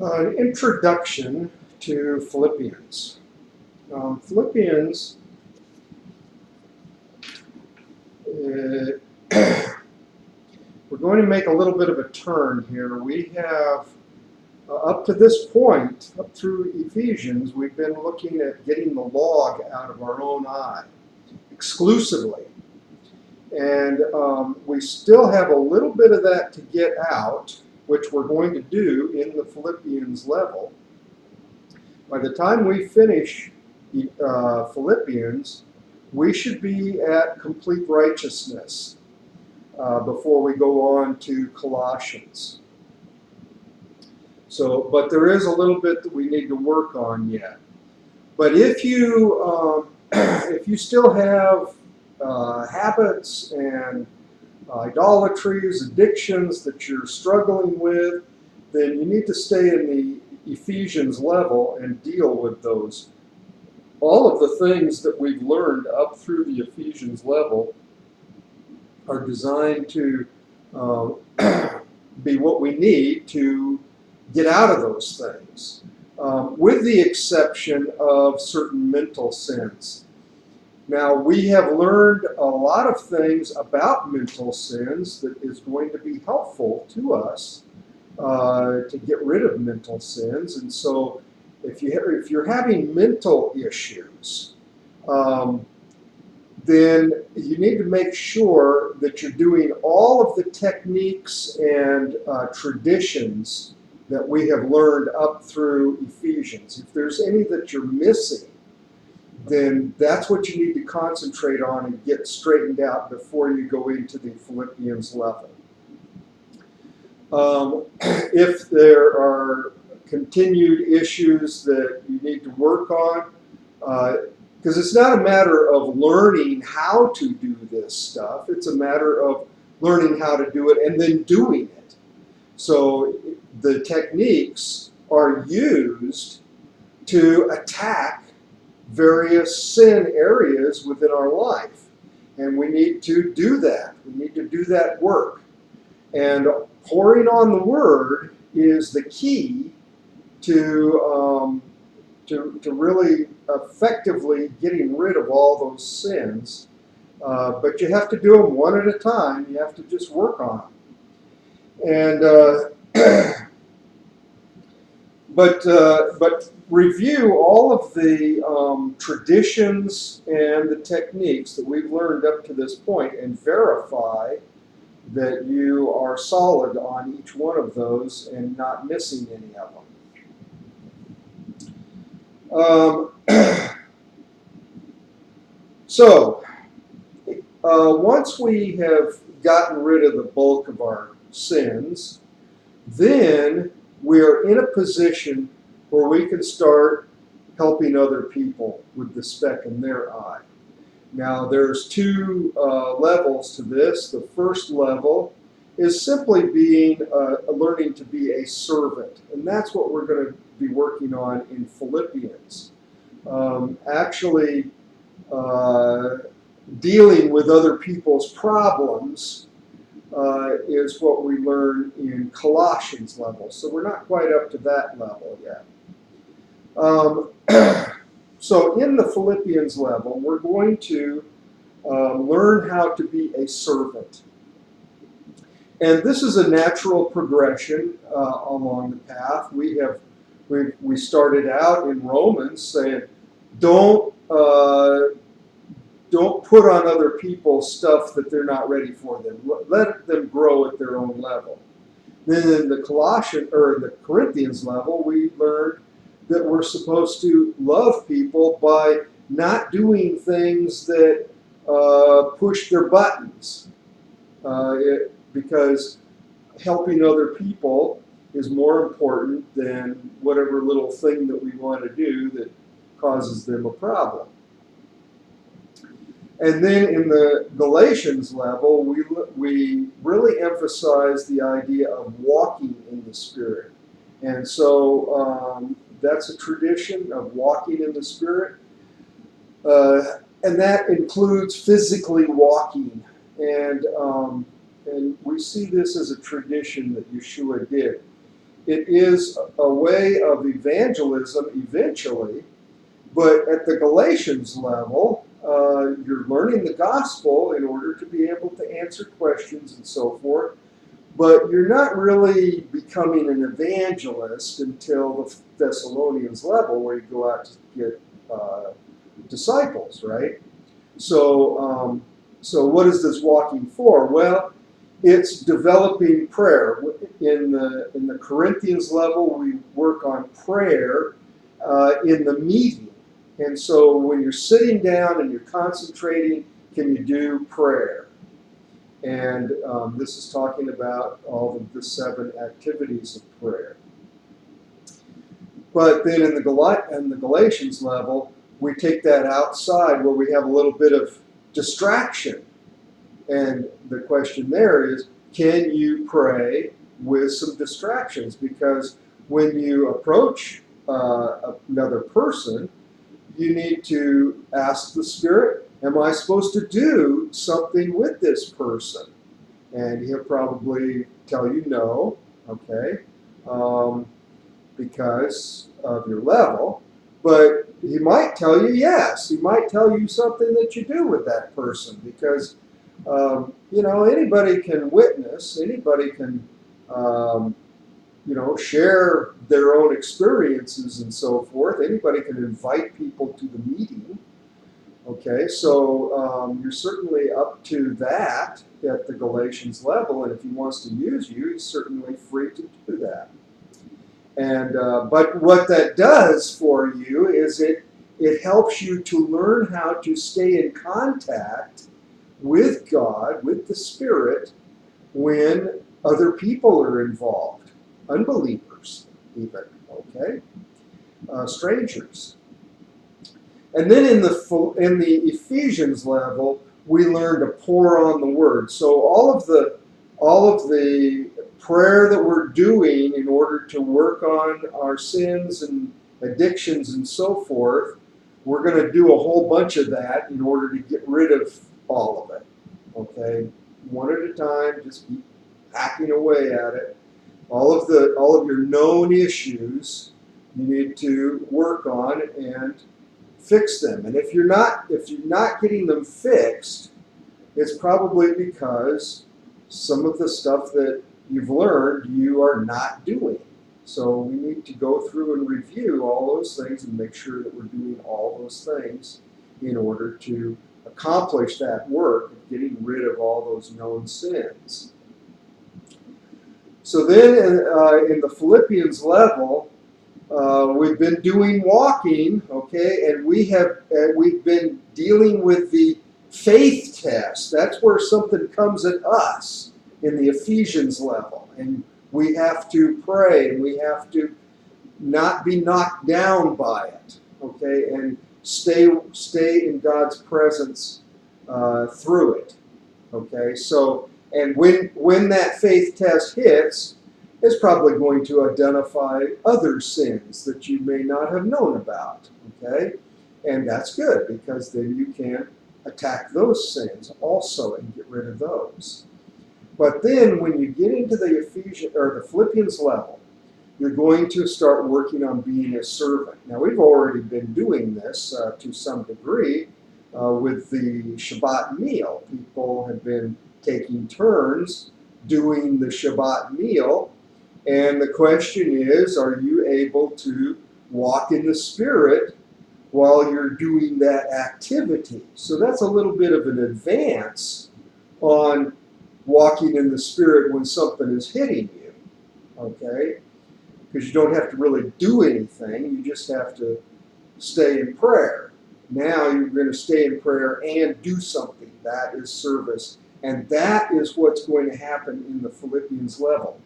An introduction to Philippians. Philippians, we're going to make a little bit of a turn here. We have, up to this point, up through Ephesians, we've been looking at getting the log out of our own eye, exclusively. And we still have a little bit of that to get out, which we're going to do in the Philippians level. By the time we finish Philippians, we should be at complete righteousness before we go on to Colossians. So, but there is a little bit that we need to work on yet. But if you still have habits and idolatries, addictions that you're struggling with, then you need to stay in the Ephesians level and deal with those. All of the things that we've learned up through the Ephesians level are designed to be what we need to get out of those things, with the exception of certain mental sins. Now, we have learned a lot of things about mental sins that is going to be helpful to us to get rid of mental sins. And so if you're having mental issues, then you need to make sure that you're doing all of the techniques and traditions that we have learned up through Ephesians. If there's any that you're missing, then that's what you need to concentrate on and get straightened out before you go into the Philippians level. If there are continued issues that you need to work on, because it's not a matter of learning how to do this stuff, it's a matter of learning how to do it and then doing it. So the techniques are used to attack various sin areas within our life. And we need to do that. We need to do that work. And pouring on the Word is the key to really effectively getting rid of all those sins. But you have to do them one at a time. You have to just work on them. And but review all of the traditions and the techniques that we've learned up to this point and verify that you are solid on each one of those and not missing any of them. So, once we have gotten rid of the bulk of our sins, then we are in a position where we can start helping other people with the speck in their eye. Now, there's two levels to this. The first level is simply learning to be a servant, and that's what we're going to be working on in Philippians. Dealing with other people's problems is what we learn in Colossians level. So we're not quite up to that level yet. So in the Philippians level, we're going to learn how to be a servant. And this is a natural progression along the path. We started out in Romans saying, don't put on other people stuff that they're not ready for them. Let them grow at their own level. Then in the Corinthians level, we learned that we're supposed to love people by not doing things that push their buttons. Because helping other people is more important than whatever little thing that we want to do that causes them a problem. And then in the Galatians level, we really emphasize the idea of walking in the Spirit. And so that's a tradition of walking in the Spirit. And that includes physically walking. And we see this as a tradition that Yeshua did. it is a way of evangelism eventually, but at the Galatians level, you're learning the gospel in order to be able to answer questions and so forth, but you're not really becoming an evangelist until the Thessalonians level, where you go out to get disciples, right? So, so what is this walking for? Well, it's developing prayer. In the Corinthians level, we work on prayer in the meeting. And so when you're sitting down and you're concentrating, can you do prayer? And this is talking about all of the 7 activities of prayer. But then in the Galatians level, we take that outside where we have a little bit of distraction. And the question there is, can you pray with some distractions? Because when you approach another person, you need to ask the Spirit, am I supposed to do something with this person? And he'll probably tell you no, okay, because of your level. But he might tell you yes. He might tell you something that you do with that person, because you know, anybody can witness, anybody can you know, share their own experiences and so forth. Anybody can invite people to the meeting. Okay, so you're certainly up to that at the Galatians level, and if he wants to use you, he's certainly free to do that. And but what that does for you is it helps you to learn how to stay in contact with God, with the Spirit, when other people are involved, unbelievers even, okay, strangers. And then in the Ephesians level, we learn to pour on the Word. So all of the prayer that we're doing in order to work on our sins and addictions and so forth, we're going to do a whole bunch of that in order to get rid of all of it. Okay, one at a time, just keep hacking away at it. All of your known issues, you need to work on and fix them. And if you're not getting them fixed, it's probably because some of the stuff that you've learned you are not doing. So we need to go through and review all those things and make sure that we're doing all those things in order to accomplish that work of getting rid of all those known sins. So then in the Philippians level, we've been doing walking, okay, and we've been dealing with the faith test. That's where something comes at us in the Ephesians level, and we have to pray, and we have to not be knocked down by it, okay, and stay in God's presence through it, okay. So, and when that faith test hits, it's probably going to identify other sins that you may not have known about, okay? And that's good, because then you can attack those sins also and get rid of those. But then when you get into the Philippians level, you're going to start working on being a servant. Now, we've already been doing this to some degree with the Shabbat meal. People have been taking turns doing the Shabbat meal. And the question is, are you able to walk in the Spirit while you're doing that activity? So that's a little bit of an advance on walking in the Spirit when something is hitting you, okay? Because you don't have to really do anything. You just have to stay in prayer. Now you're going to stay in prayer and do something. That is service. And that is what's going to happen in the Philippians level.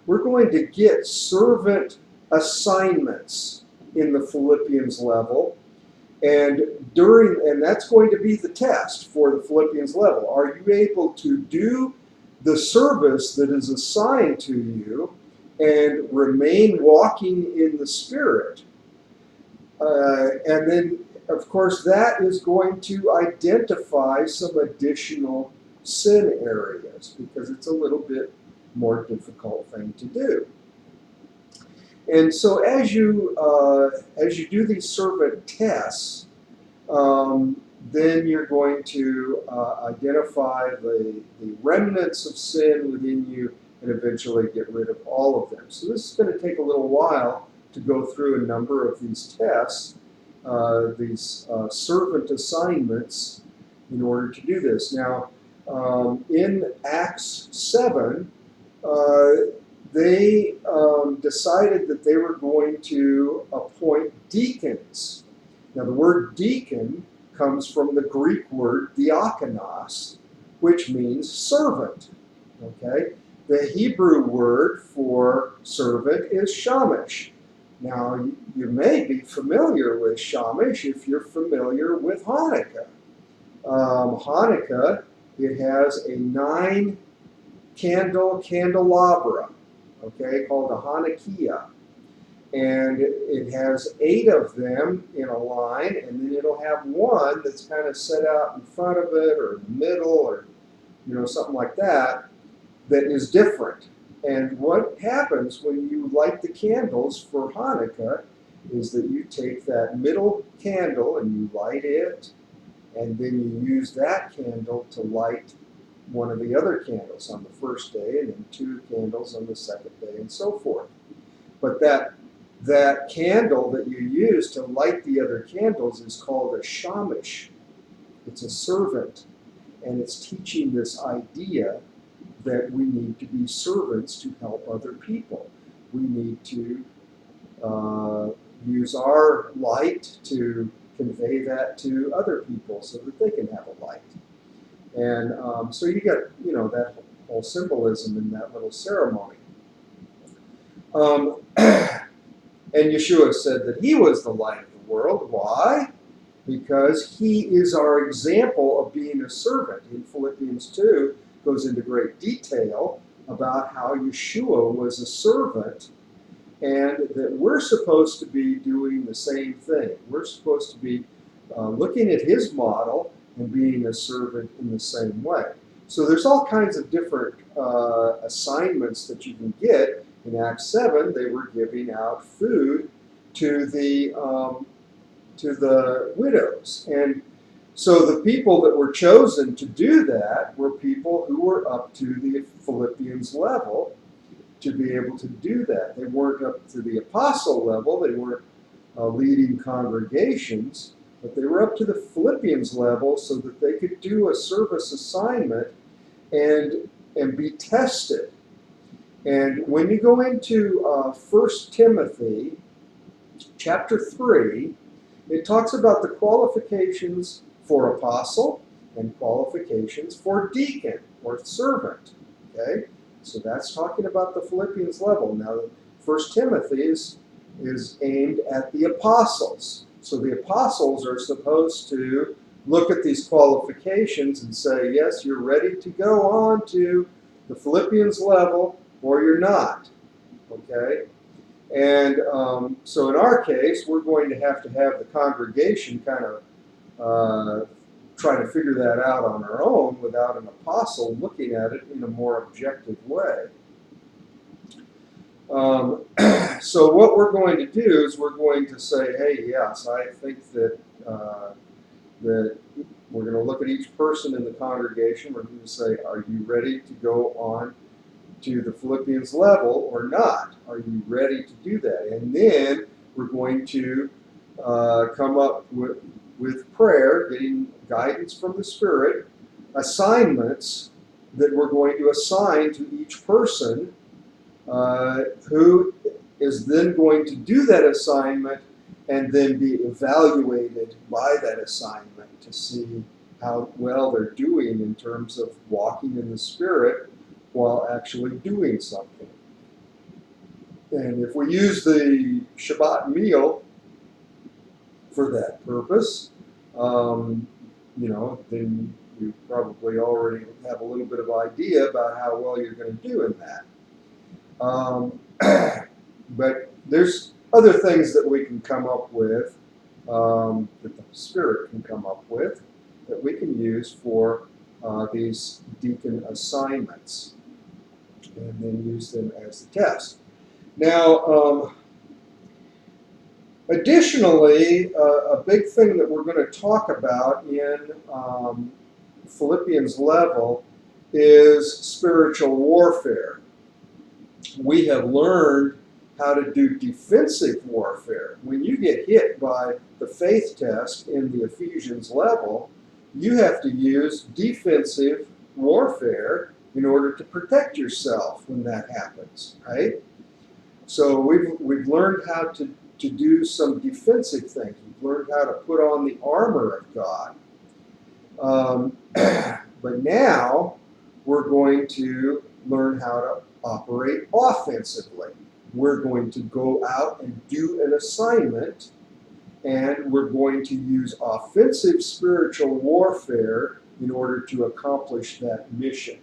We're going to get servant assignments in the Philippians level, and that's going to be the test for the Philippians level. Are you able to do the service that is assigned to you and remain walking in the Spirit? And then, of course, that is going to identify some additional sin areas, because it's a little bit more difficult thing to do. And so as you do these servant tests, then you're going to identify the remnants of sin within you and eventually get rid of all of them. So this is going to take a little while to go through a number of these tests, these servant assignments, in order to do this. Now, in Acts 7, they decided that they were going to appoint deacons. Now, the word deacon comes from the Greek word diakonos, which means servant. Okay? The Hebrew word for servant is Shamash. Now, you may be familiar with Shamash if you're familiar with Hanukkah. Hanukkah, it has a 9-candle candelabra, okay, called a Hanukkah. And it has 8 of them in a line, and then it'll have one that's kind of set out in front of it or in the middle or something like that, that is different. And what happens when you light the candles for Hanukkah is that you take that middle candle and you light it, and then you use that candle to light one of the other candles on the first day, and then 2 candles on the second day, and so forth. But that candle that you use to light the other candles is called a shamash. It's a servant, and it's teaching this idea that we need to be servants to help other people. We need to use our light to convey that to other people so that they can have a light. And so you get, that whole symbolism in that little ceremony. And Yeshua said that he was the light of the world. Why? Because he is our example of being a servant. In Philippians 2, goes into great detail about how Yeshua was a servant, and that we're supposed to be doing the same thing. We're supposed to be looking at his model and being a servant in the same way. So there's all kinds of different assignments that you can get. In Acts 7, they were giving out food to the widows. And so the people that were chosen to do that were people who were up to the Philippians level to be able to do that. They weren't up to the apostle level. They weren't leading congregations, but they were up to the Philippians level so that they could do a service assignment and be tested. And when you go into 1 Timothy chapter 3, it talks about the qualifications for apostle and qualifications for deacon or servant. Okay? So that's talking about the Philippians level. Now, 1 Timothy is aimed at the apostles. So the apostles are supposed to look at these qualifications and say, yes, you're ready to go on to the Philippians level, or you're not. Okay? And so in our case, we're going to have the congregation kind of try to figure that out on our own without an apostle looking at it in a more objective way. So what we're going to do is we're going to say, hey, yes, I think that that we're going to look at each person in the congregation. We're going to say, are you ready to go on to the Philippians level or not? Are you ready to do that? And then we're going to come up with prayer, getting guidance from the Spirit, assignments that we're going to assign to each person who is then going to do that assignment and then be evaluated by that assignment to see how well they're doing in terms of walking in the Spirit while actually doing something. And if we use the Shabbat meal for that purpose, then you probably already have a little bit of idea about how well you're going to do in that. But there's other things that we can come up with, that the Spirit can come up with, that we can use for these deacon assignments, and then use them as the test. Now, Additionally, a big thing that we're going to talk about in Philippians level is spiritual warfare. We have learned how to do defensive warfare. When you get hit by the faith test in the Ephesians level, you have to use defensive warfare in order to protect yourself when that happens, right? So we've learned how to do some defensive things. We've learned how to put on the armor of God. But now we're going to learn how to operate offensively. We're going to go out and do an assignment, and we're going to use offensive spiritual warfare in order to accomplish that mission.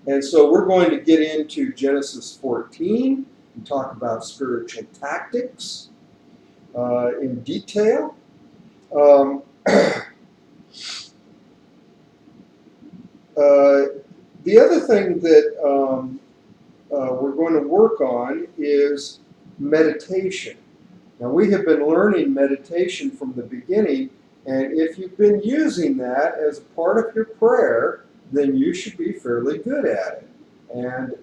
And so we're going to get into Genesis 14 and talk about spiritual tactics in detail. The other thing that we're going to work on is meditation. Now, we have been learning meditation from the beginning, and if you've been using that as a part of your prayer, then you should be fairly good at it. And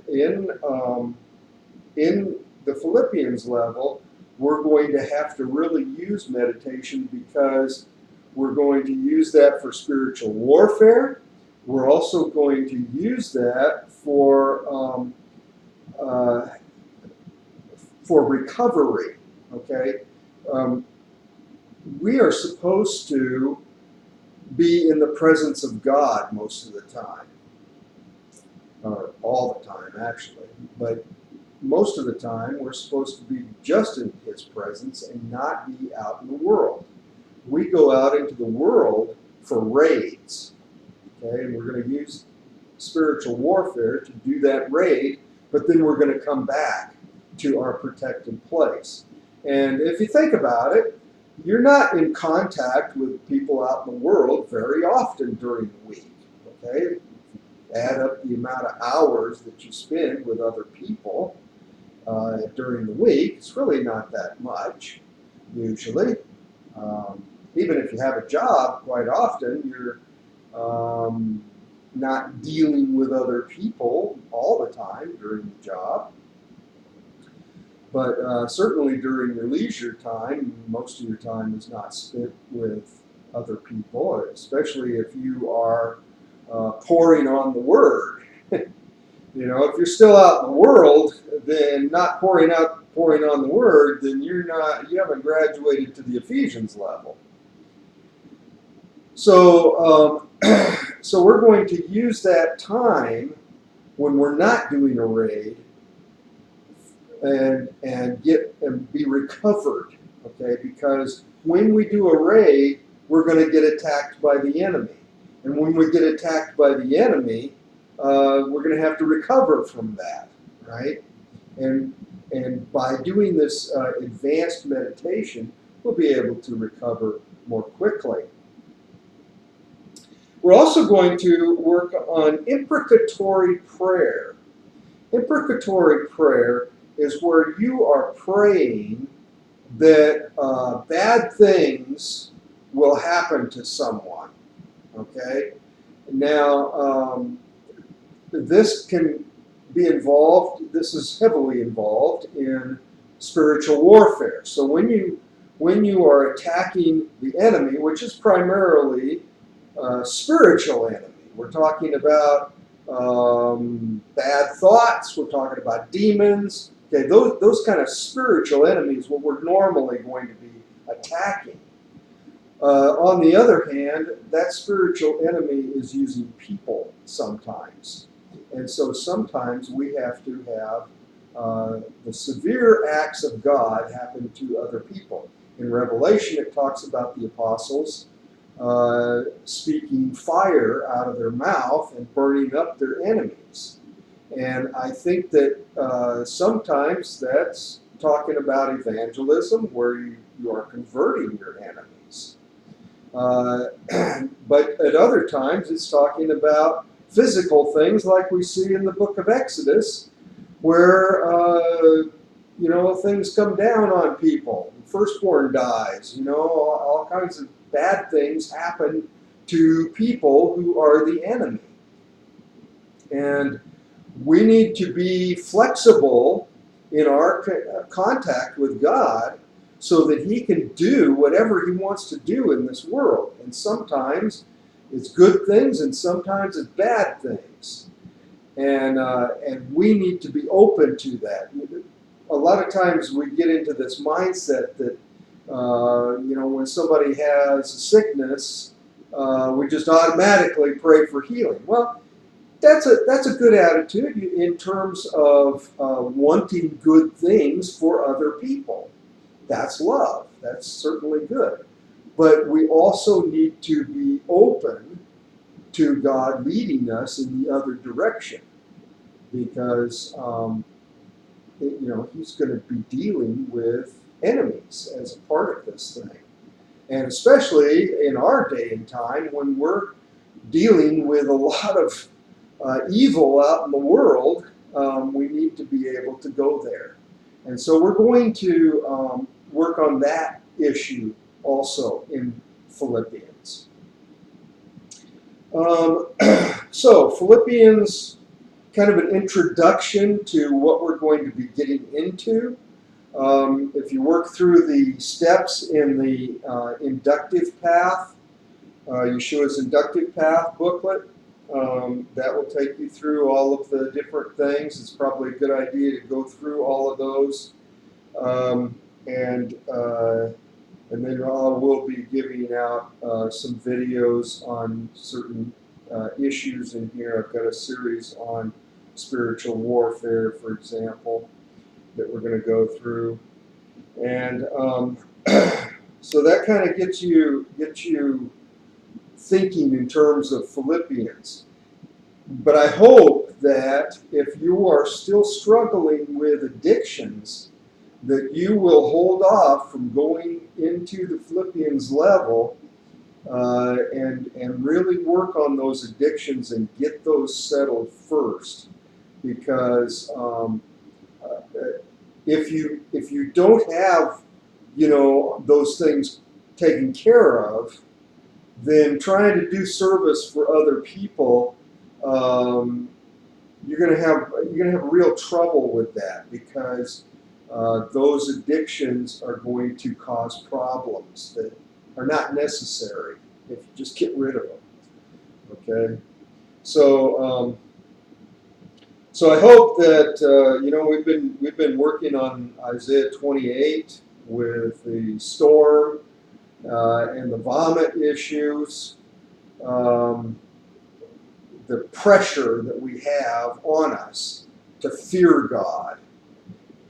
in the Philippians level, we're going to have to really use meditation because we're going to use that for spiritual warfare. We're also going to use that for recovery. Okay, we are supposed to be in the presence of God most of the time, or all the time actually, but most of the time we're supposed to be just in His presence and not be out in the world. We go out into the world for raids, okay, and we're going to use spiritual warfare to do that raid, but then we're going to come back to our protected place. And if you think about it, you're not in contact with people out in the world very often during the week, okay? Add up the amount of hours that you spend with other people during the week, it's really not that much, usually. Even if you have a job, quite often you're not dealing with other people all the time during the job. But certainly during your leisure time, most of your time is not spent with other people, especially if you are pouring on the Word. You know, if you're still out in the world, then not pouring on the Word, then you haven't graduated to the Ephesians level. So, so we're going to use that time when we're not doing a raid and be recovered, okay? Because when we do a raid, we're going to get attacked by the enemy, and when we get attacked by the enemy, we're going to have to recover from that, right? And by doing this advanced meditation, we'll be able to recover more quickly. We're also going to work on imprecatory prayer. Imprecatory prayer is where you are praying that bad things will happen to someone, okay? Now, this can be involved, this is heavily involved in spiritual warfare. So when you are attacking the enemy, which is primarily spiritual enemy, we're talking about bad thoughts, we're talking about demons, okay, those kind of spiritual enemies, what we're normally going to be attacking. On the other hand, that spiritual enemy is using people sometimes. And so sometimes we have to have the severe acts of God happen to other people. In Revelation, it talks about the apostles speaking fire out of their mouth and burning up their enemies. And I think that sometimes that's talking about evangelism, where you are converting your enemies. But at other times it's talking about physical things like we see in the book of Exodus, where things come down on people. Firstborn dies. All kinds of bad things happen to people who are the enemy. And we need to be flexible in our contact with God so that He can do whatever He wants to do in this world. And sometimes it's good things and sometimes it's bad things. And we need to be open to that. A lot of times we get into this mindset that, when somebody has a sickness, we just automatically pray for healing. Well, that's a good attitude in terms of wanting good things for other people. That's love. That's certainly good. But we also need to be open to God leading us in the other direction, because He's going to be dealing with enemies as a part of this thing, and especially in our day and time when we're dealing with a lot of evil out in the world, we need to be able to go there. And so we're going to work on that issue also in Philippians. So Philippians, kind of an introduction to what we're going to be getting into. If you work through the steps in the inductive path, Yeshua's inductive path booklet, that will take you through all of the different things. It's probably a good idea to go through all of those. And then we'll be giving out some videos on certain issues in here. I've got a series on spiritual warfare, for example, that we're going to go through. And so that kind of gets you thinking in terms of Philippians. But I hope that if you are still struggling with addictions, that you will hold off from going into the Philippians level and really work on those addictions and get those settled first. Because if you don't have those things taken care of, then trying to do service for other people, you're going to have real trouble with that, because those addictions are going to cause problems that are not necessary if you just get rid of them. Okay, so I hope that we've been working on Isaiah 28 with the storm and the vomit issues, the pressure that we have on us to fear God.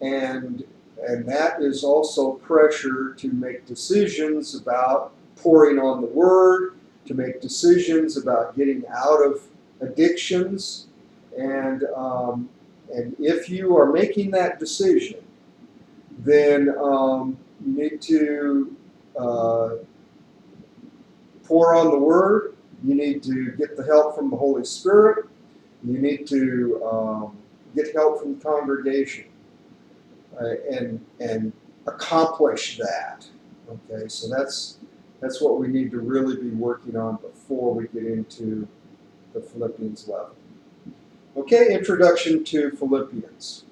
And that is also pressure to make decisions about pouring on the Word, to make decisions about getting out of addictions. And if you are making that decision, then you need to pour on the Word. You need to get the help from the Holy Spirit. You need to get help from the congregation. And accomplish that. Okay, so that's what we need to really be working on before we get into the Philippians level. Okay, introduction to Philippians.